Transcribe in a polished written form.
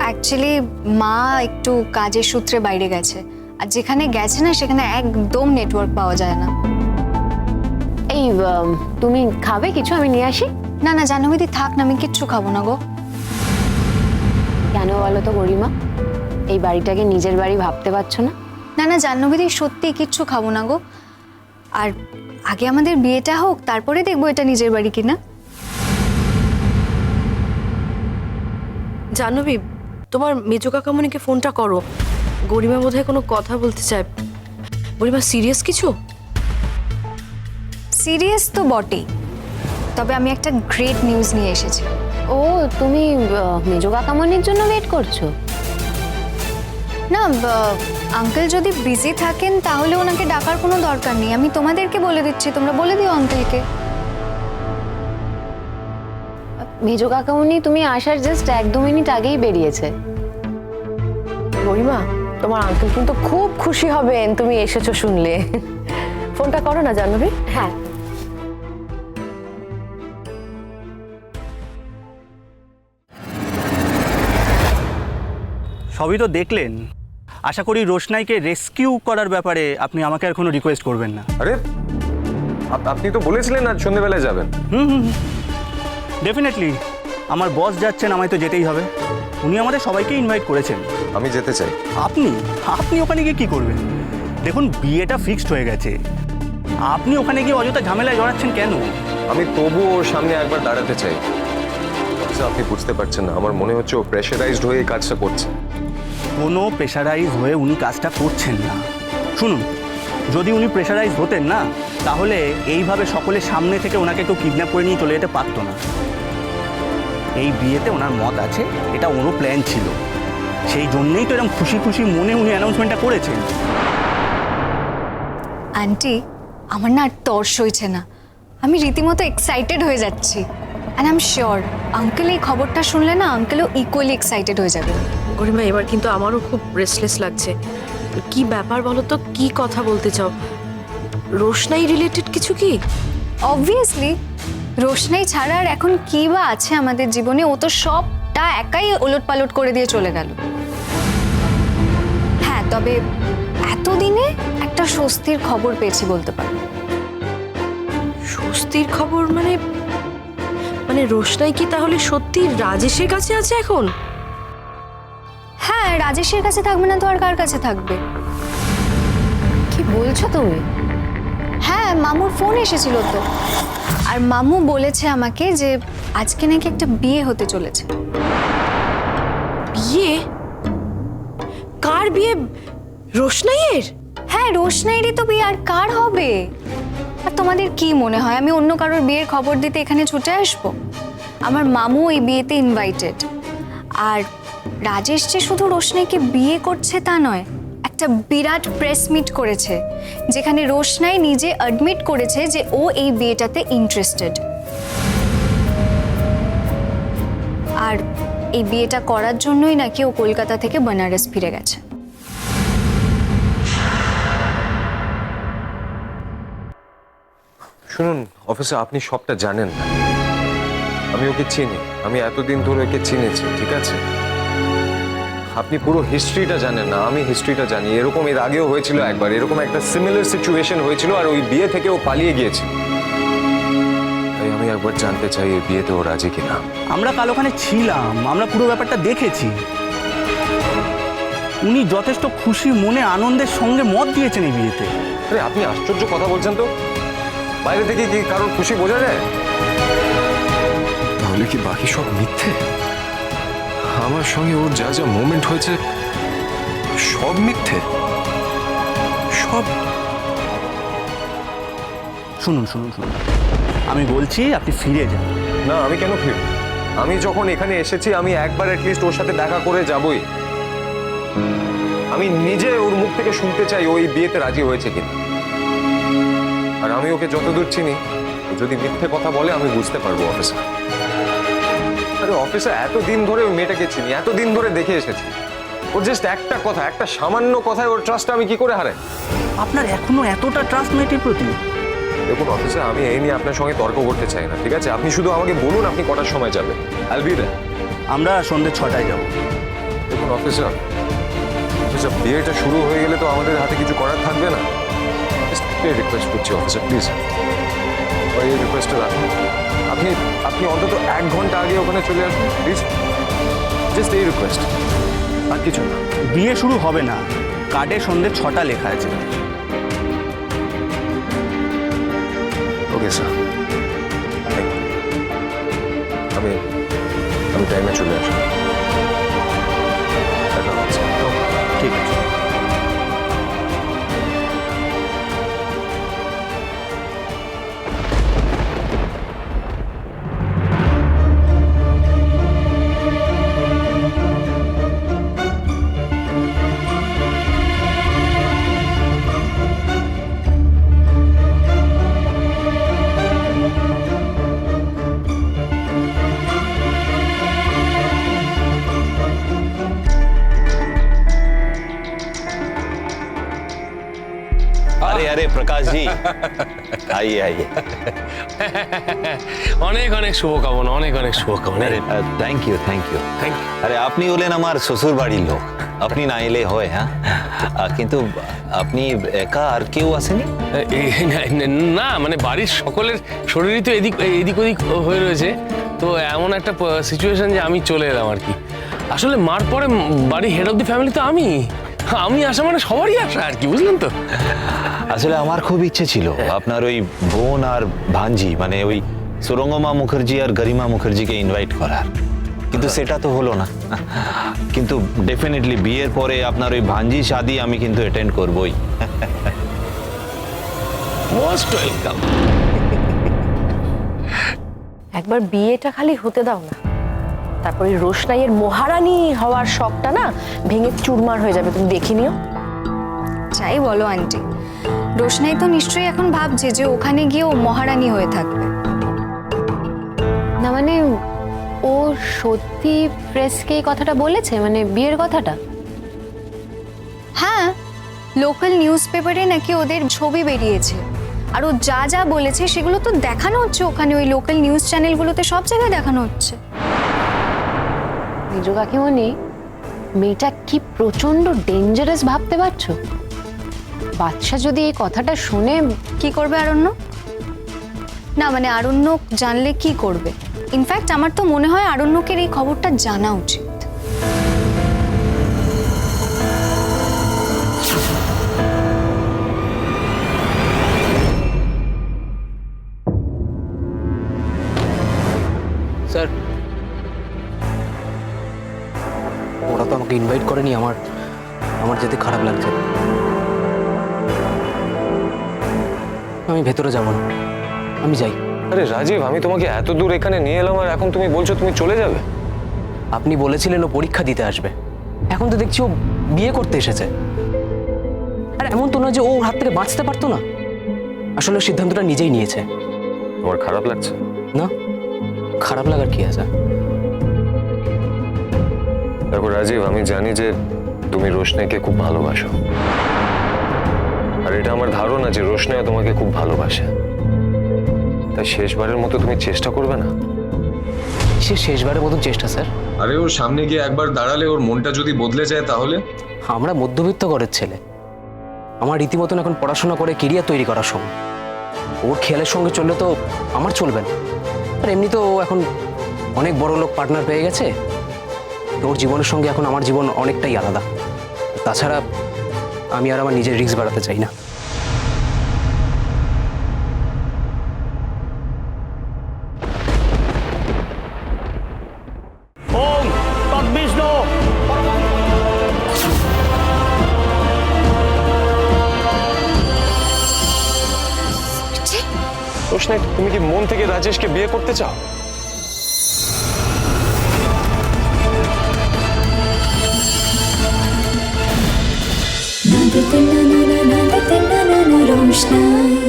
Actually মা একটু কাজের সূত্রে বাইরে গেছে, আর যেখানে গেছে না সেখানে একদম নেটওয়ার্ক পাওয়া যায় না। এই তুমি খাবে কিছু? আমি নিয়ে আসি। না না জাহ্নবীদি থাক না, আমি কিচ্ছু খাবো না গো। কেন বলো তো গরিমা, এই বাড়িটাকে নিজের বাড়ি ভাবতে পারছো না? না না জাহ্নবীদি সত্যি কিচ্ছু খাবো না গো। আর আগে আমাদের বিয়েটা হোক, তারপরে দেখবো এটা নিজের বাড়ি কিনা। জাহ্নবী, তোমার মেজো কাকামণিকে ফোনটা করো। গরিমা বোধহয় কোনো কথা বলতে চায়। গরিমা সিরিয়াস কিছু? সিরিয়াস তো বটেই, তবে আমি একটা গ্রেট নিউজ নিয়ে এসেছি। ও, তুমি মেজো কাকামণির জন্য ওয়েট করছো? না আঙ্কেল যদি বিজি থাকেন তাহলে ওনাকে ডাকার কোনো দরকার নেই, আমি তোমাদেরকে বলে দিচ্ছি, তোমরা বলে দিও আঙ্কেলকে। মেজো কাকামণি তুমি আসার জাস্ট 1-2 মিনিট আগেই বেরিয়েছে। গরিমা, তোমার আঙ্কেল কিন্তু খুব খুশি হবেন তুমি এসেছো শুনলে। ফোনটা করো না জাহ্নবী। হ্যাঁ, সবই তো দেখলেন। আশা করি রোশনাইকে রেস্কিউ করার ব্যাপারে আপনি আমাকে আর কোনো রিকোয়েস্ট করবেন না। আরে আপনি তো বলেছিলেন আজ সন্ধ্যেবেলায় যাবেন। ডেফিনেটলি আমার বস যাচ্ছেন, আমায় তো যেতেই হবে। উনি আমাদের সবাইকে ইনভাইট করেছেন। আমি যেতে চাই। আপনি আপনি ওখানে গিয়ে কী করবেন? দেখুন বিয়েটা ফিক্সড হয়ে গেছে, আপনি ওখানে গিয়ে অযথা ঝামেলায় জড়াচ্ছেন কেন? আমি তবু ওর সামনে একবার দাঁড়াতে চাই। আপনি বুঝতে পারছেন না, আমার মনে হচ্ছে ও প্রেশারাইজড হয়ে এই কাজটা করছে। কোনো প্রেশারাইজ হয়ে উনি কাজটা করছেন না। শুনুন, যদি উনি প্রেশারাইজ হতেন না, তাহলে এইভাবে সকলের সামনে থেকে ওনাকে কেউ কিডন্যাপ করে নিয়ে চলে যেতে পারতো না। এই বিয়েতে ওনার মত আছে, এটা ওরও প্ল্যান ছিল, সেই জন্যই তো এরকম খুশি খুশি মনে উনি অ্যানাউন্সমেন্টটা করেছেন। আন্টি, আমার না আর তর সইছে না, আমি রীতিমতো এক্সাইটেড হয়ে যাচ্ছি। And I am sure uncle এই খবরটা শুনলে না আঙ্কেলও ইকুয়ালি এক্সাইটেড হয়ে যাবে। গরিমা, এবার কিন্তু আমারও খুব রেস্টলেস লাগছে। কি ব্যাপার বলো তো, কি কথা বলতে চাও? রোশনাই রিলেটেড কিছু কি? অবভিয়াসলি রোশনাই ছাড়া আর এখন কি বা আছে আমাদের জীবনে? ও তো সবটা একাই ওলটপালট করে দিয়ে চলে গেল। হ্যাঁ, তবে এতদিনে একটা স্বস্তির খবর পেয়েছি বলতে পারো। স্বস্তির খবর মানে? মানে রোশনাই কি তাহলে সত্যি রাজেশের কাছে আছে এখন? হ্যাঁ, রাজেশের কাছে থাকবে না তো আর কার কাছে থাকবে? কি বলছো তুমি? হ্যাঁ, মামুর ফোন এসেছিল তো, আর মামু বলেছে আমাকে যে আজকে নাকি একটা বিয়ে হতে চলেছে। বিয়ে? কার বিয়ে? রোশনাইয়ের? হ্যাঁ, রোশনাইরই তো বিয়ে, আর কার হবে? আর তোমাদের কি মনে হয় আমি অন্য কারোর বিয়ের খবর দিতে এখানে ছুটে আসবো? আমার মামু এই বিয়েতে ইনভাইটেড। আর রাজেশ যে শুধু রোশনাইকে বিয়ে করছে তা নয়, একটা বিরাট প্রেস মিট করেছে যেখানে রোশনাই নিজে অ্যাডমিট করেছে যে ও এই বিয়েটাতে ইন্টারেস্টেড। আর এই বিয়েটা করার জন্যই নাকি ও কলকাতা থেকে বেনারস ফিরে গেছে। শুনুন অফিসে, আপনি সবটা জানেন না। আমি ওকে চিনি, আমি এতদিন ধরে ওকে চিনেছি, ঠিক আছে? আপনি পুরো হিস্ট্রিটা জানেন না, আমি হিস্ট্রিটা জানি। এরকম এর আগেও হয়েছিল একবার, এরকম একটা সিমিলার সিচুয়েশন হয়েছিল, আর ওই বিয়ে থেকে ও পালিয়ে গিয়েছিল। তাই আমি একবার জানতে চাই এই বিয়েতে ও রাজি কিনা। আমরা কাল ওখানে ছিলাম, আমরা পুরো ব্যাপারটা দেখেছি। উনি যথেষ্ট খুশি মনে আনন্দের সঙ্গে মত দিয়েছেন এই বিয়েতে। আরে আপনি আশ্চর্য কথা বলছেন তো। বাইরে থেকে কি কারোর খুশি বোঝা যায়? তাহলে কি বাকি সব মিথ্যে? আমার সঙ্গে ওর যা যা মোমেন্ট হয়েছে সব মিথ্যে, সব। শুনুন শুনুন শুনুন, আমি বলছি আপনি ফিরে যান। না, আমি কেন ফিরব? আমি যখন এখানে এসেছি আমি একবার অ্যাটলিস্ট ওর সাথে দেখা করে যাবই। আমি নিজে ওর মুখ থেকে শুনতে চাই ওই বিয়েতে রাজি হয়েছে কিনা। আর আমি ওকে যতদূর চিনি, ও যদি মিথ্যে কথা বলে আমি বুঝতে পারবো অফিসার। আরে অফিসার, এতদিন ধরে ওই মেয়েটাকে চিনি, এতদিন ধরে দেখে এসেছি। ওর জাস্ট একটা কথা, একটা সামান্য কথায় ওর ট্রাস্ট আমি কি করে হারাই? আপনার এখনো এতটা ট্রাস্ট মেয়েটির প্রতি? দেখুন অফিসার, আমি এই নিয়ে আপনার সঙ্গে তর্ক করতে চাই না, ঠিক আছে? আপনি শুধু আমাকে বলুন আপনি কটার সময় যাবেন। আইল বি দেয়ার। আমরা সন্ধ্যে 6টায় যাব। অফিসার, অফিসার বিয়েটা শুরু হয়ে গেলে তো আমাদের হাতে কিছু করার থাকবে না। রিকোয়েস্ট করছি অফিসার, প্লিজ এই রিকোয়েস্টটা রাখুন। আপনি আপনি অন্তত 1 ঘন্টা আগে ওখানে চলে আসুন প্লিজ, জাস্ট এই রিকোয়েস্ট, আর কিছু না। বিয়ে শুরু হবে না, কার্ডে সন্ধ্যে 6টা লেখা আছে। ওকে স্যার, আমি আমি টাইমে চলে আসবো। দেখা হচ্ছে। ঠিক আছে। अरे अरे प्रकाश जी आइए आइए। অনেক অনেক শুভকামনা, অনেক অনেক শুভকামনা। Thank you thank you. আরে আপনি হলেন আমার শ্বশুর বাড়ির লোক, আপনি না এলে হয়। হ্যাঁ, কিন্তু আপনি একা আর কেউ আসেনি? না মানে বাড়ির সকলের শরীরই তো এদিক এদিক ওদিক হয়ে রয়েছে, তো এমন একটা সিচুয়েশন যে আমি চলে এলাম আর কি। আসলে মার পরে বাড়ির হেড অফ দি ফ্যামিলি তো আমি আসা মানে সবারই আসা আর কি, বুঝলেন তো। আসলে আমার খুব ইচ্ছে ছিল আপনার ওই বোন আর ভাঞ্জি, মানে ওই সুরঙ্গমা মুখার্জি আর গরিমা মুখার্জিকে ইনভাইট করার, কিন্তু সেটা তো হলো না। কিন্তু ডেফিনেটলি বিয়ের পরে আপনার ওই ভাঞ্জি শাদি আমি কিন্তু অ্যাটেন্ড করবই। Most welcome. একবার বিয়েটা খালি হতে দাও না, তারপরে রোশনাইয়ের মহারানী হওয়ার শখটা না ভেঙে চুরমার হয়ে যাবে, তুমি দেখে নিও। যাই বলো আন্টি, রোশনাই তো নিশ্চয়ই এখন ভাবছে যে ওখানে গিয়ে ও মহারানী হয়ে থাকবে। না মানে ও সত্যি প্রেসকে এই কথাটা বলেছে, মানে বিয়ের কথাটা? হ্যাঁ, লোকাল নিউজ পেপারে নাকি ওদের ছবি বেরিয়েছে, আর ও যা যা বলেছে সেগুলো তো দেখানো হচ্ছে ওখানে, ওই লোকাল নিউজ চ্যানেলগুলোতে সব জায়গায় দেখানো হচ্ছে। মেজো কাকিমণি, মেয়েটা কি প্রচন্ড ডেঞ্জারাস ভাবতে পারছো? বাচ্চা যদি এই কথাটা শুনে কি করবে আরণ্য? না মানে আরণ্য জানলে কি করবে? ইনফ্যাক্ট আমার তো মনে হয় আরণ্যকের এই খবরটা জানা উচিত। স্যার, ওরা তো আমাকে ইনভাইট করেনি, আমার যেতে খারাপ লাগছে। আমি ভেতরে যাব না, আমি যাই। আরে রাজীব, আমি তোমাকে এত দূর এখানে নিয়ে এলাম আর এখন তুমি বলছো তুমি চলে যাবে? আপনি বলেছিলেন ও পরীক্ষা দিতে আসবে, এখন তো দেখছি ও বিয়ে করতে এসেছে। আর এমন তো নয় যে ও ওর হাত থেকে বাঁচতে পারতো না, আসলে সিদ্ধান্তটা নিজেই নিয়েছে। তোমার খারাপ লাগছে? না, খারাপ লাগার কি আছে? দেখো রাজীব, আমি জানি যে তুমি রোশনাইকে খুব ভালোবাসো, আর এটা আমার ধারণা যে রোশনাইও তোমাকে খুব ভালোবাসে। তাই শেষবারের মতো তুমি চেষ্টা করবে না? সে শেষবারের মতন চেষ্টা স্যার। আরে ওর সামনে গিয়ে একবার দাঁড়ালে ওর মনটা যদি বদলে যায় তাহলে? আমরা মধ্যবিত্ত ঘরের ছেলে, আমার রীতিমতন এখন পড়াশোনা করে কেরিয়ার তৈরি করার সময়। ওর খেয়ালের সঙ্গে চললে তো আমার চলবে না। আর এমনি তো ও এখন অনেক বড় লোক পার্টনার পেয়ে গেছে, ওর জীবনের সঙ্গে এখন আমার জীবন অনেকটাই আলাদা। তাছাড়া আমি আর আমার নিজের রিস্ক বাড়াতে চাই না। ওম তদ্বিষ্ণু। রোশনাই, তুমি কি মন থেকে রাজেশকে বিয়ে করতে চাও? रोशनाई।